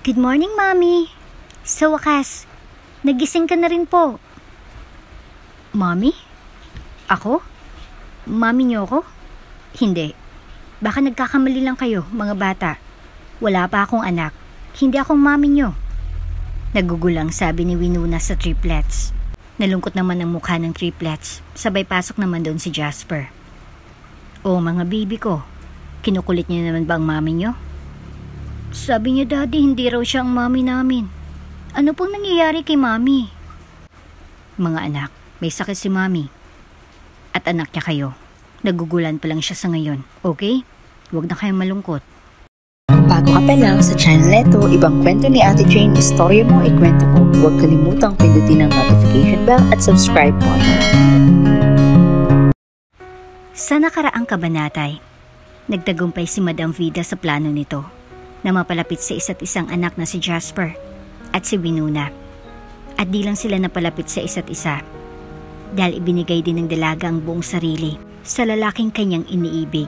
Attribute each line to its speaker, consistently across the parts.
Speaker 1: Good morning, Mommy. Sa wakas, nagising ka na rin po. Mommy? Ako? Mommy niyo ako? Hindi. Baka nagkakamali lang kayo, mga bata. Wala pa akong anak. Hindi akong mommy niyo. Nagugulang sabi ni Winona sa triplets. Nalungkot naman ang mukha ng triplets. Sabay pasok naman doon si Jasper. Oh, mga baby ko. Kinukulit niyo naman ba ang mommy niyo? Sabi niya, Daddy, hindi raw siya ang mommy namin. Ano pong nangyayari kay mommy? Mga anak, may sakit si mommy. At anak niya kayo. Nagugulan pa lang siya sa ngayon, okay? Huwag na kayong malungkot.
Speaker 2: Bago ka pa lang sa channel neto, ibang kwento ni Ate Jane, istorya mo, ikwento ko. Huwag kalimutang pindutin ang notification bell at subscribe button.
Speaker 1: Sa nakaraang kabanatay, nagtagumpay si Madam Vida sa plano nito na mapalapit sa isa't isang anak na si Jasper at si Winona. At di lang sila napalapit sa isa't isa dahil ibinigay din ng dalaga ang buong sarili sa lalaking kanyang iniibig.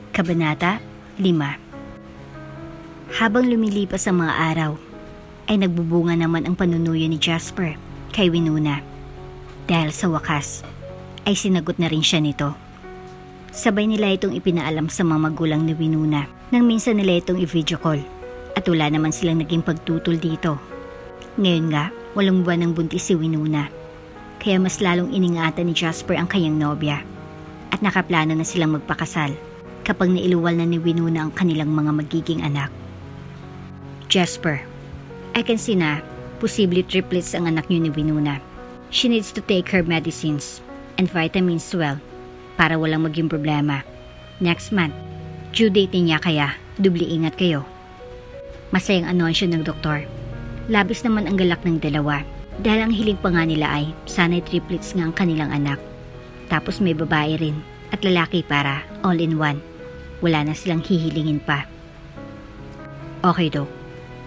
Speaker 1: Kabanata 5. Habang lumilipas ang mga araw, ay nagbubunga naman ang panunuyo ni Jasper kay Winona. Dahil sa wakas, ay sinagot na rin siya nito. Sabay nila itong ipinaalam sa mga magulang ni Winona nang minsan nila itong i-video call at wala naman silang naging pagtutol dito. Ngayon nga, 8 buwan ng buntis si Winona, kaya mas lalong iningatan ni Jasper ang kanyang nobya at nakaplano na silang magpakasal kapag nailuwal na ni Winona ang kanilang mga magiging anak. Jasper, I can see na posible triplets ang anak niyo ni Winona. She needs to take her medicines and vitamins well para walang maging problema. Next month, due date niya kaya dubli ingat kayo. Masayang anunsyo ng doktor. Labis naman ang galak ng dalawa dahil ang hiling pa nga nila ay sana'y triplets nga ang kanilang anak. Tapos may babae rin at lalaki para all in one. Wala na silang hihilingin pa. Okay, Dok.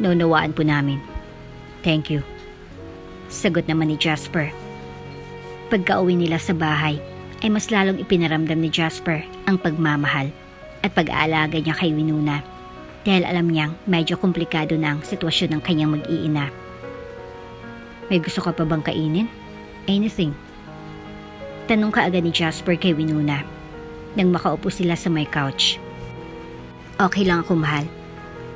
Speaker 1: Naunawaan po namin. Thank you. Sagot naman ni Jasper. Pagka-uwi nila sa bahay, ay mas lalong ipinaramdam ni Jasper ang pagmamahal at pag-aalaga niya kay Winona dahil alam niyang medyo komplikado na ang sitwasyon ng kanyang mag-iina. May gusto ka pa bang kainin? Anything? Tanong kaagad ni Jasper kay Winona nang makaupo sila sa may couch. Okay lang ako, mahal.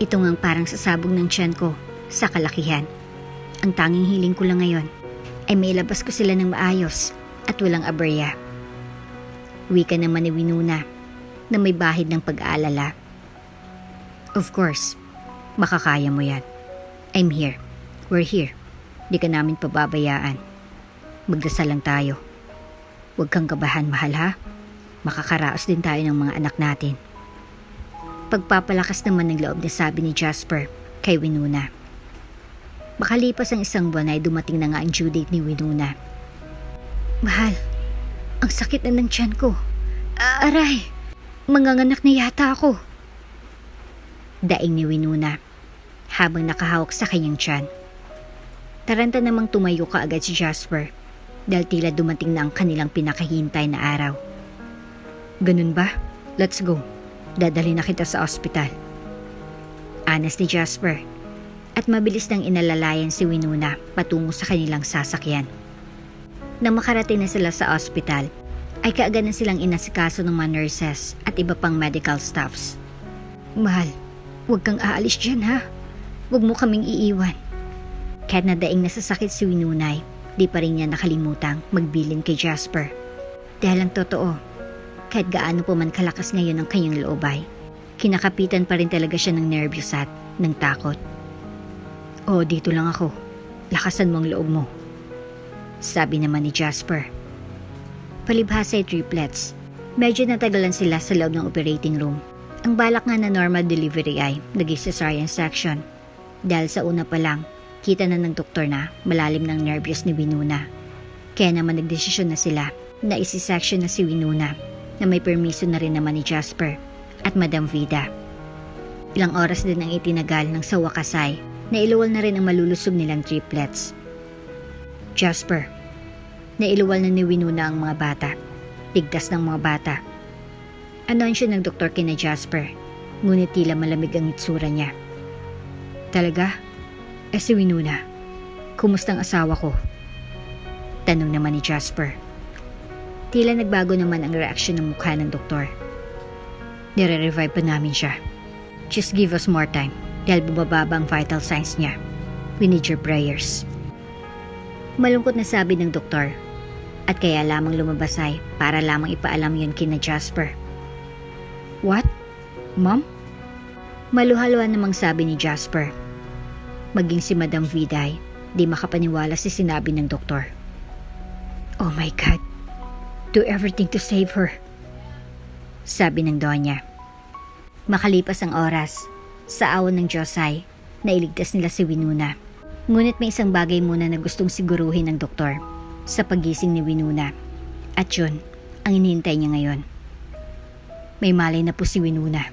Speaker 1: Ito ngang parang sasabog ng tiyan ko sa kalakihan. Ang tanging hiling ko lang ngayon ay mailabas ko sila ng maayos at walang aberya. Wika naman ni Winona na may bahid ng pag-aalala. Of course, makakaya mo yan. I'm here. We're here. Di ka namin pababayaan. Magdasal lang tayo. Huwag kang kabahan, mahal, ha? Makakaraos din tayo ng mga anak natin. Pagpapalakas naman ng loob na sabi ni Jasper kay Winona. Makalipas ang 1 buwan ay dumating na nga ang due date ni Winona. Mahal, ang sakit na ng tiyan ko. Aray, manganganak na yata ako. Daing ni Winona habang nakahawak sa kanyang tiyan. Taranta namang tumayo kaagad si Jasper dahil tila dumating na ang kanilang pinakahintay na araw. Ganun ba? Let's go. Dadali na kita sa ospital. Anas ni Jasper at mabilis nang inalalayan si Winona patungo sa kanilang sasakyan. Nang makarating na sila sa ospital, ay kaagad na silang inasikaso ng mga nurses at iba pang medical staffs. Mahal, huwag kang aalis dyan, ha? Huwag mo kaming iiwan. Kahit nadaing nasasakit si Winona, di pa rin niya nakalimutang magbilin kay Jasper. Dahil ang totoo, kahit gaano po man kalakas ngayon ang kanyang loobay, kinakapitan pa rin talaga siya ng nervyos at ng takot. Oh, dito lang ako. Lakasan mo ang loob mo. Sabi naman ni Jasper. Palibhasa ay triplets. Medyo natagalan sila sa loob ng operating room. Ang balak nga na normal delivery ay nag-cesarean section. Dahil sa una pa lang, kita na ng doktor na malalim ng nervyos ni Winona. Kaya naman nagdesisyon na sila na isi-section na si Winona na may permiso na rin naman ni Jasper at Madam Vida. Ilang oras din ang itinagal ng sa wakas ay nailuwal na rin ang malulusog nilang triplets. Jasper, nailuwal na ni Winona ang mga bata. Ligtas ng mga bata. Anunsyo ng doktor kina Jasper, ngunit tila malamig ang itsura niya. Talaga? Si Winona, kumusta ang asawa ko? Tanong naman ni Jasper. Tila nagbago naman ang reaksyon ng mukha ng doktor. Nire-revive pa namin siya. Just give us more time dahil bumababa ang vital signs niya. We need your prayers. Malungkot na sabi ng doktor at kaya lamang lumabas ay para lamang ipaalam yun kina Jasper. What? Mom? Maluhaluan namang sabi ni Jasper. Maging si Madam Vida ay di makapaniwala sa sinabi ng doktor. Oh my God, do everything to save her, sabi ng donya. Makalipas ang oras, sa awan ng Diyos ay nailigtas nila si Winona. Ngunit may isang bagay muna na gustong siguruhin ng doktor sa pagising ni Winona. At yun, ang hinihintay niya ngayon. May malay na po si Winona,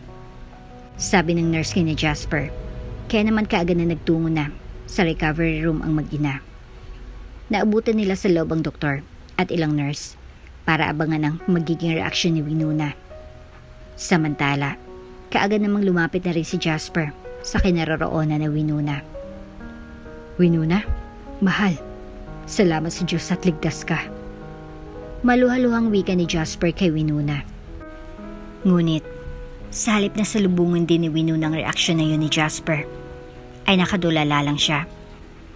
Speaker 1: sabi ng nurse kay Jasper. Kaya naman kaagad na nagtungo na sa recovery room ang mag-ina. Naabutan nila sa loob ang doktor at ilang nurse para abangan ang magiging reaksyon ni Winona. Samantala, kaagad namang lumapit na rin si Jasper sa kinaroroonan na Winona. Winona, mahal, salamat sa Diyos at ligtas ka. Maluhaluhang wika ni Jasper kay Winona. Ngunit, sa halip na salubungan din ni Winona ang reaksyon na yun ni Jasper, ay nakadulala lang siya.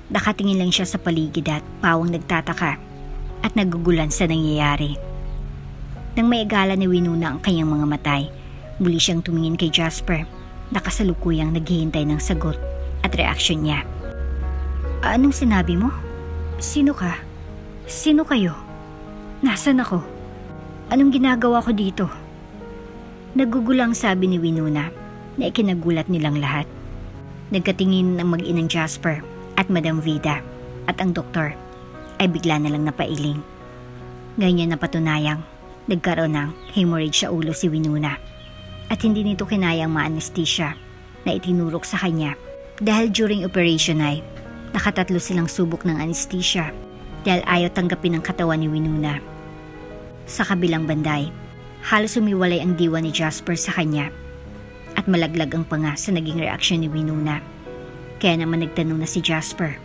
Speaker 1: Nakatingin lang siya sa paligid at pawang nagtataka at nagugulan sa nangyayari. Nang maigala ni Winona ang kanyang mga matay, muli siyang tumingin kay Jasper, nakasalukuyang naghihintay ng sagot at reaksyon niya. Anong sinabi mo? Sino ka? Sino kayo? Nasaan ako? Anong ginagawa ko dito? Nagugulang sabi ni Winona na ikinagulat nilang lahat. Nagkatingin ang mag-inang Jasper at Madam Vida at ang doktor ay bigla na lang napailing. Ganyan na patunayang nagkaroon ng hemorrhage sa ulo si Winona at hindi nito kinayang ma-anesthesia na itinurok sa kanya dahil during operation ay nakatatlo silang subok ng anesthesia dahil ayaw tanggapin ang katawan ni Winona. Sa kabilang banday, halos umiwalay ang diwa ni Jasper sa kanya at malaglag ang panga sa naging reaksyon ni Winona. Kaya naman nagtanong na si Jasper.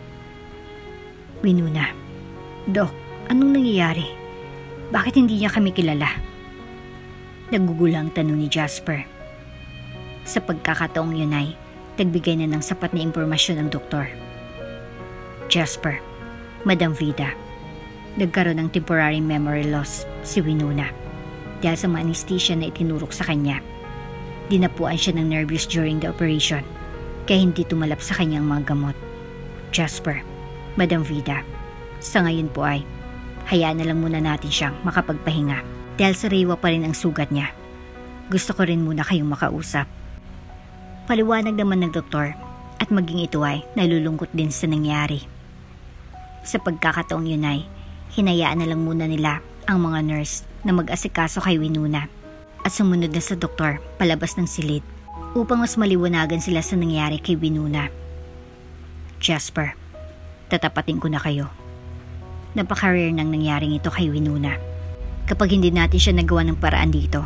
Speaker 1: Winona, Doc, anong nangyayari? Bakit hindi niya kami kilala? Nagugulang tanong ni Jasper. Sa pagkakataong yun ay nagbigay na ng sapat na impormasyon ang doktor. Jasper, Madam Vida, nagkaroon ng temporary memory loss si Winona dahil sa anesthesia na itinurok sa kanya. Dinapuan siya ng nervous during the operation kaya hindi tumalab sa kanyang mga gamot. Jasper, Madam Vida, sa ngayon po ay hayaan na lang muna natin siyang makapagpahinga dahil sariwa pa rin ang sugat niya. Gusto ko rin muna kayong makausap. Paliwanag naman ng doktor at maging ito ay nalulungkot din sa nangyari. Sa pagkakataong yun ay hinayaan na lang muna nila ang mga nurse na mag-asikaso kay Winona at sumunod na sa doktor palabas ng silid upang mas maliwanagan sila sa nangyari kay Winona. Jasper, tatapatin ko na kayo. Napaka-rare nang nangyaring ito kay Winona. Kapag hindi natin siya nagawa ng paraan dito,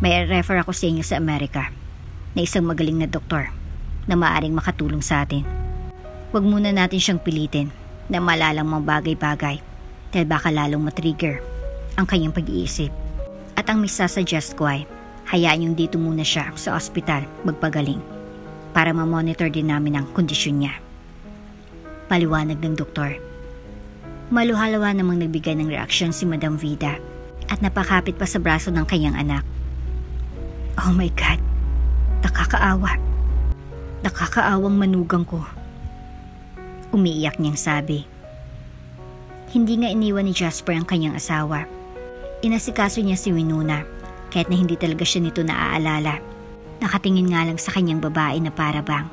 Speaker 1: may refer ako sa inyo sa Amerika na isang magaling na doktor na maaaring makatulong sa atin. Huwag muna natin siyang pilitin na malalang mga bagay-bagay dahil baka lalong matrigger ang kanyang pag-iisip. At ang misasuggest ko ay hayaan yung dito muna siya sa ospital magpagaling para ma-monitor din namin ang kondisyon niya. Paliwanag ng doktor. Maluhalawa namang nagbigay ng reaksyon si Madam Vida at napakapit pa sa braso ng kanyang anak. Oh my God, nakakaawa. Nakakaawang manugang ko. Umiiyak niyang sabi. Hindi nga iniwan ni Jasper ang kanyang asawa. Inasikaso niya si Winona kahit na hindi talaga siya nito naaalala. Nakatingin nga lang sa kanyang babae na para bang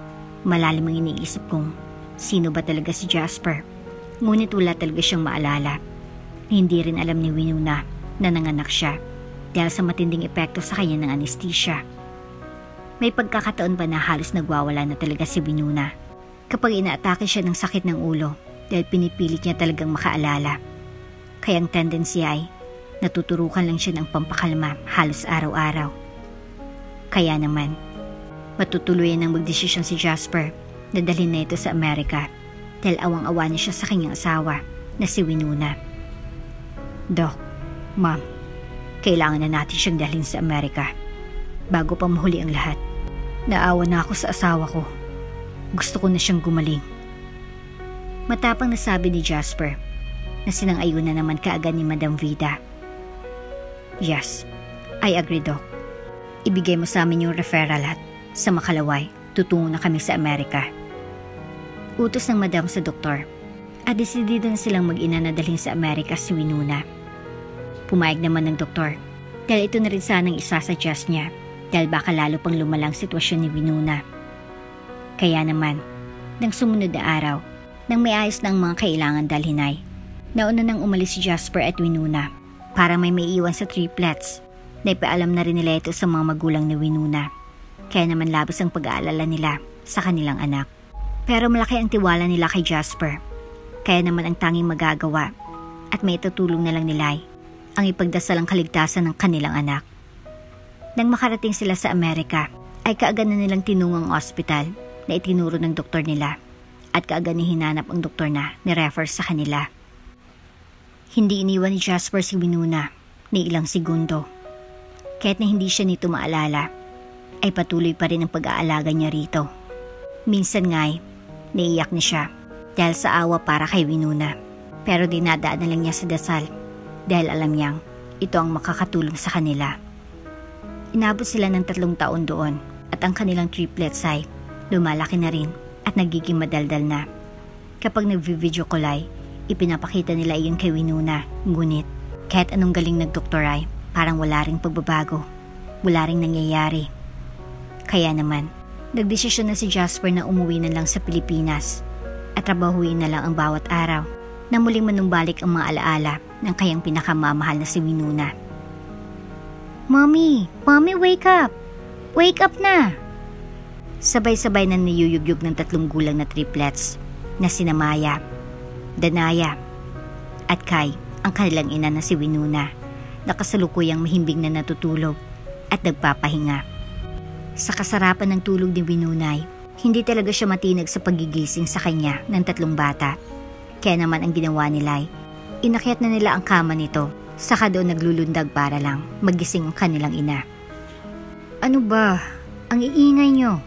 Speaker 1: malalim ang iniisip kung sino ba talaga si Jasper. Ngunit wala talaga siyang maalala. Hindi rin alam ni Winona na nanganak siya dahil sa matinding epekto sa kanya ng anesthesia. May pagkakataon pa na halos nagwawala na talaga si Winona kapag inaatake siya ng sakit ng ulo dahil pinipilit niya talagang makaalala. Kaya ang tendency ay natuturukan lang siya ng pampakalma halos araw-araw. Kaya naman, matutuluyan ng magdesisyon si Jasper Nadalhin na ito sa Amerika dahil awang-awa niya siya sa kanyang asawa na si Winona. Doc, Ma'am, kailangan na natin siyang dalhin sa Amerika bago pa mahuli ang lahat. Naawa na ako sa asawa ko. Gusto ko na siyang gumaling. Matapang na sabi ni Jasper na sinang-ayon na naman kaagad ni Madam Vida. Yes, I agree, Doc. Ibigay mo sa amin yung referral at sa makalaway, tutungo na kami sa Amerika. Utos ng Madam sa doktor at desidido na silang mag-ina na dalhin sa Amerika si Winona. Pumayag naman ng doktor dahil ito na rin sanang isasuggest niya dahil baka lalo pang lumalang sitwasyon ni Winona. Kaya naman, nang sumunod na araw, nang may ayos na ang mga kailangan dalhin ay, nauna nang umalis si Jasper at Winona para may maiiwan sa triplets na ipaalam na rin nila ito sa mga magulang ni Winona. Kaya naman labis ang pag-aalala nila sa kanilang anak. Pero malaki ang tiwala nila kay Jasper. Kaya naman ang tanging magagawa at may itutulong na lang nila ay ang ipagdasal ang kaligtasan ng kanilang anak. Nang makarating sila sa Amerika, ay kaagad na nilang tinungang ospital na itinuro ng doktor nila at kaagad ni hinanap ang doktor na ni-refer sa kanila. Hindi iniwan ni Jasper si Winona ni ilang segundo. Kahit na hindi siya nito maalala, ay patuloy pa rin ang pag-aalaga niya rito. Minsan nga'y naiiyak na siya dahil sa awa para kay Winona. Pero dinadaan na lang niya sa dasal dahil alam niyang ito ang makakatulong sa kanila. Inabot sila ng 3 taon doon at ang kanilang triplets ay lumalaki na rin at nagiging madaldal na. Kapag nag-video call ay ipinapakita nila iyon kay Winona. Ngunit kahit anong galing ng doktor ay parang wala ring pagbabago, wala ring nangyayari. Kaya naman, nagdesisyon na si Jasper na umuwi na lang sa Pilipinas at trabahuin na lang ang bawat araw na muling manumbalik ang mga alaala ng kayang pinakamamahal na si Winona. Mommy! Mommy, wake up! Wake up na! Sabay-sabay na niyuyugyug ng 3 gulang na triplets na sina Maya, Danaya at Kai, ang kanilang ina na si Winona, na kasalukuyang mahimbing na natutulog at nagpapahinga. Sa kasarapan ng tulog ni Winona, hindi talaga siya matinag sa pagigising sa kanya ng 3 bata. Kaya naman ang ginawa nila ay inakyat na nila ang kama nito, saka doon naglulundag para lang magising ang kanilang ina. Ano ba? Ang iingay nyo?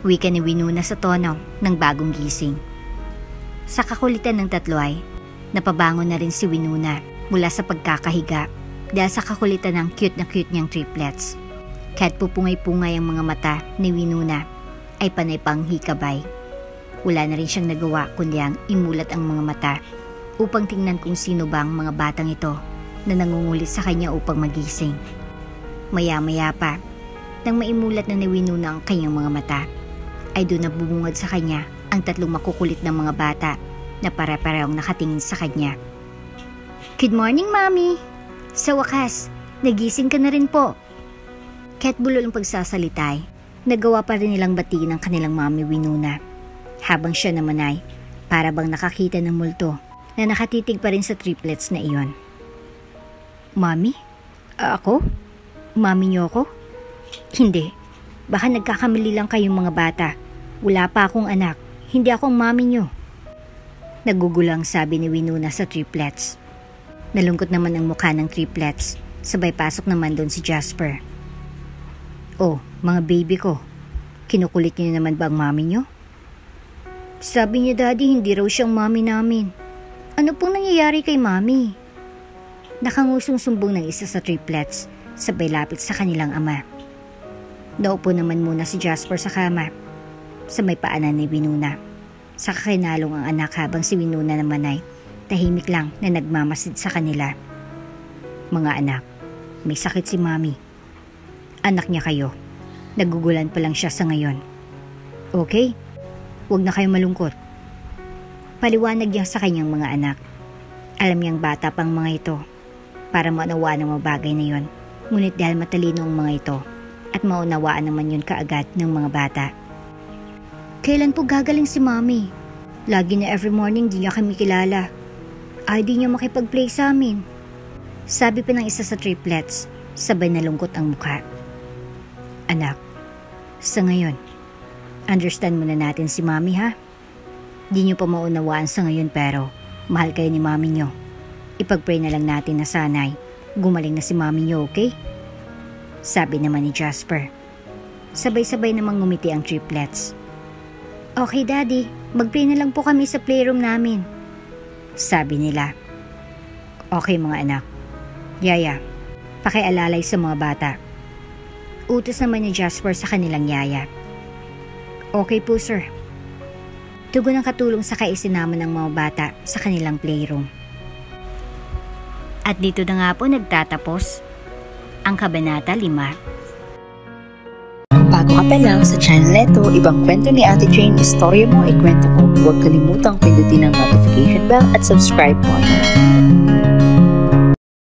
Speaker 1: Wika ni Winona sa tono ng bagong gising. Sa kakulitan ng 3 ay napabangon na rin si Winona mula sa pagkakahiga dahil sa kakulitan ng cute na cute niyang triplets. Kahit pupungay-pungay ang mga mata ni Winona ay panay pang hikabay. Wala na rin siyang nagawa kundi ang imulat ang mga mata upang tingnan kung sino ba ang mga batang ito na nangungulit sa kanya upang magising. Maya-maya pa, nang maimulat na ni Winona ang kanyang mga mata, ay doon na bumungad sa kanya ang 3 makukulit na mga bata na pare-parehong nakatingin sa kanya. Good morning, Mommy! Sa wakas, nagising ka na rin po. Kahit bulol ang pagsasalitay, nagawa pa rin nilang batiin ang kanilang Mommy Winona. Habang siya naman ay para bang nakakita ng multo na nakatitig pa rin sa triplets na iyon. Mommy? Ako? Mommy niyo ako? Hindi. Baka nagkakamali lang kayong mga bata. Wala pa akong anak. Hindi akong mommy niyo. Nagugulang sabi ni Winona sa triplets. Nalungkot naman ang mukha ng triplets. Sabay pasok naman doon si Jasper. Oh, mga baby ko. Kinukulit niyo naman ba ang mommy niyo? Sabi niya daddy hindi raw siyang mommy namin. Ano pong nangyayari kay mommy? Nakangusong sumbong ng isa sa triplets, sabay lapit sa kanilang ama. Naupo naman muna si Jasper sa kama, sa may paanan ni Winona. Saka kinalong ang anak habang si Winona naman ay tahimik lang na nagmamasid sa kanila. Mga anak, may sakit si mommy. Anak niya kayo. Nagugulan pa lang siya sa ngayon. Okay? Huwag na kayong malungkot. Paliwanag niya sa kanyang mga anak. Alam niyang bata pang mga ito para maunawaan ang mga bagay na yon. Ngunit dahil matalino ang mga ito at maunawaan naman yun kaagad ng mga bata. Kailan po gagaling si mommy? Lagi na every morning di niya kami kilala. Ay di niya makipag-play sa amin. Sabi pa ng isa sa triplets, sabay nalungkot ang mukha. Anak, sa ngayon, Understand muna natin si Mami ha. Di nyo pa maunawaan sa ngayon pero mahal kayo ni Mami nyo. Ipag-pray na lang natin na sana'y gumaling na si Mami nyo, okay? Sabi naman ni Jasper. Sabay-sabay namang ngumiti ang triplets. Okay Daddy, mag-pray na lang po kami sa playroom namin. Sabi nila. Okay mga anak. Yaya, pakialalay sa mga bata. Utos naman ni Jasper sa kanilang yaya. Okay po sir. Tugon ang katulong sa kaisinama ng mga bata sa kanilang playroom. At dito na nga po nagtatapos ang Kabanata 5.
Speaker 2: Kung bago ka pa lang sa channel neto, ibang kwento ni Ate Jane, istorya mo, ikwento ko. Huwag kalimutang pindutin ang notification bell at subscribe button.